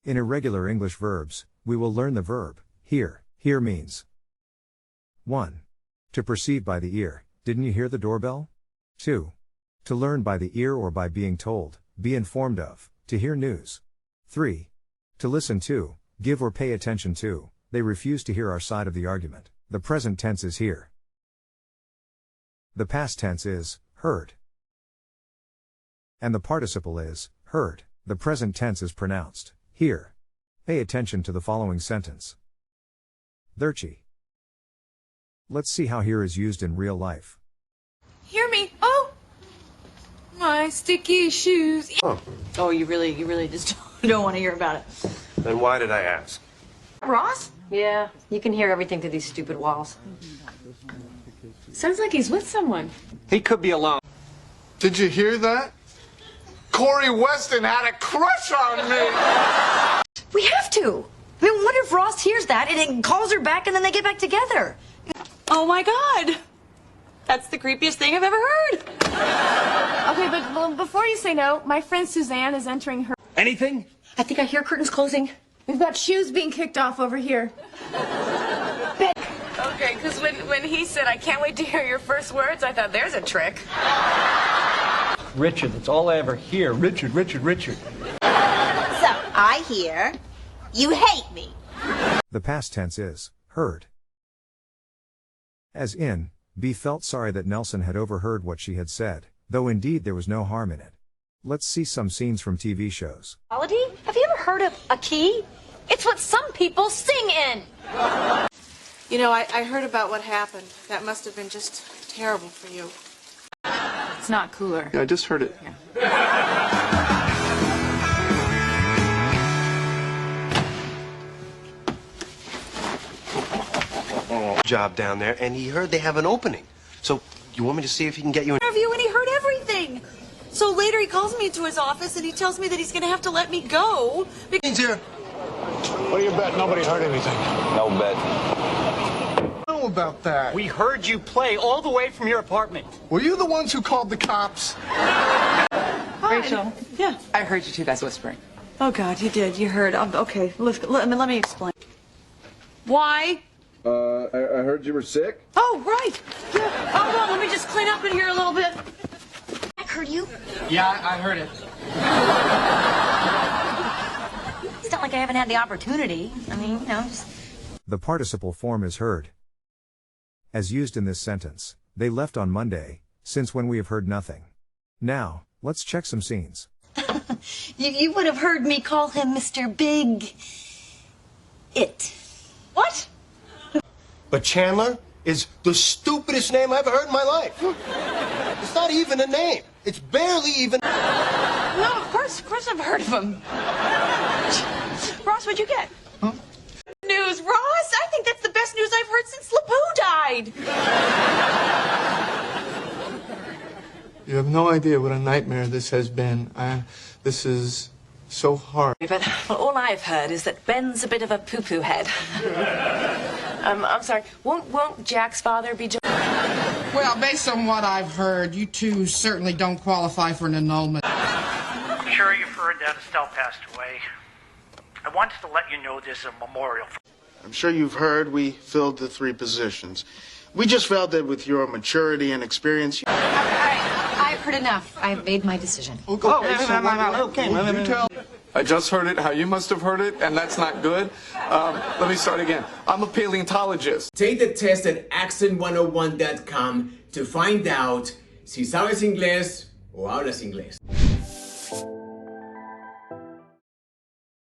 In irregular English verbs, we will learn the verb, hear. Hear means 1. To perceive by the ear, didn't you hear the doorbell? 2. To learn by the ear or by being told, be informed of, to hear news. 3. To listen to, give or pay attention to, they refuse to hear our side of the argument. The present tense is here. The past tense is, herd. And the participle is, herd. The present tense is pronounced, here. Pay attention to the following sentence. Thirty. Let's see how here is used in real life. Hear me? Oh! My sticky shoes. Oh, you really just don't want to hear about it. Then why did I ask? Ross? Yeah, you can hear everything through these stupid walls. Sounds like he's with someone. He could be alone. Did you hear that? Corey Weston had a crush on me! We have to! I mean, what if Ross hears that and then calls her back and then they get back together? Oh my God! That's the creepiest thing I've ever heard! Okay, but before you say no, my friend Suzanne is entering her... Anything? I think I hear curtains closing. We've got shoes being kicked off over here. Okay, because when he said, I can't wait to hear your first words, I thought, there's a trick. Richard, that's all I ever hear. Richard, Richard, Richard. So, I hear you hate me. The past tense is, heard. As in, B felt sorry that Nelson had overheard what she had said, though indeed there was no harm in it. Let's see some scenes from TV shows. Melody? Have you ever heard of a key? It's what some people sing in. You know, I heard about what happened. That must have been just terrible for you. It's not cooler. Yeah, I just heard it. Job down there, and he heard they have an opening. So, you want me to see if he can get you an Interview, and he heard everything. So later he calls me into his office and he tells me that he's going to have to let me go. He's here. What do you bet? Nobody heard anything. No bet. I know about that. We heard you play all the way from your apartment. Were you the ones who called the cops? Rachel? Yeah. I heard you two guys whispering. Oh, God, you did. You heard. Okay, let me explain. Why? I heard you were sick. Oh, right. Yeah. Hold on, let me just clean up in here a little bit. I heard you. Yeah, I heard it. It's not like I haven't had the opportunity. I mean, just... The participle form is heard. As used in this sentence, they left on Monday, since when we have heard nothing. Now, let's check some scenes. you would have heard me call him Mr. Big... It. What? But Chandler is the stupidest name I've ever heard in my life. It's not even a name. It's barely even... No, of course I've heard of him. Ross, what'd you get? Huh? News, Ross! I think that's the best news I've heard since LePou died. You have no idea what a nightmare this has been. This is so hard. But all I've heard is that Ben's a bit of a poo-poo head. I'm sorry. Won't Jack's father be... Well, based on what I've heard, you two certainly don't qualify for an annulment. I'm sure you've heard that Estelle passed away. I wanted to let you know there's a memorial. I'm sure you've heard we filled the 3 positions. We just felt that with your maturity and experience... I've heard enough. I've made my decision. I just heard it how you must have heard it, and that's not good. Let me start again. I'm a paleontologist. Take the test at accent101.com to find out si sabes inglés o hablas inglés.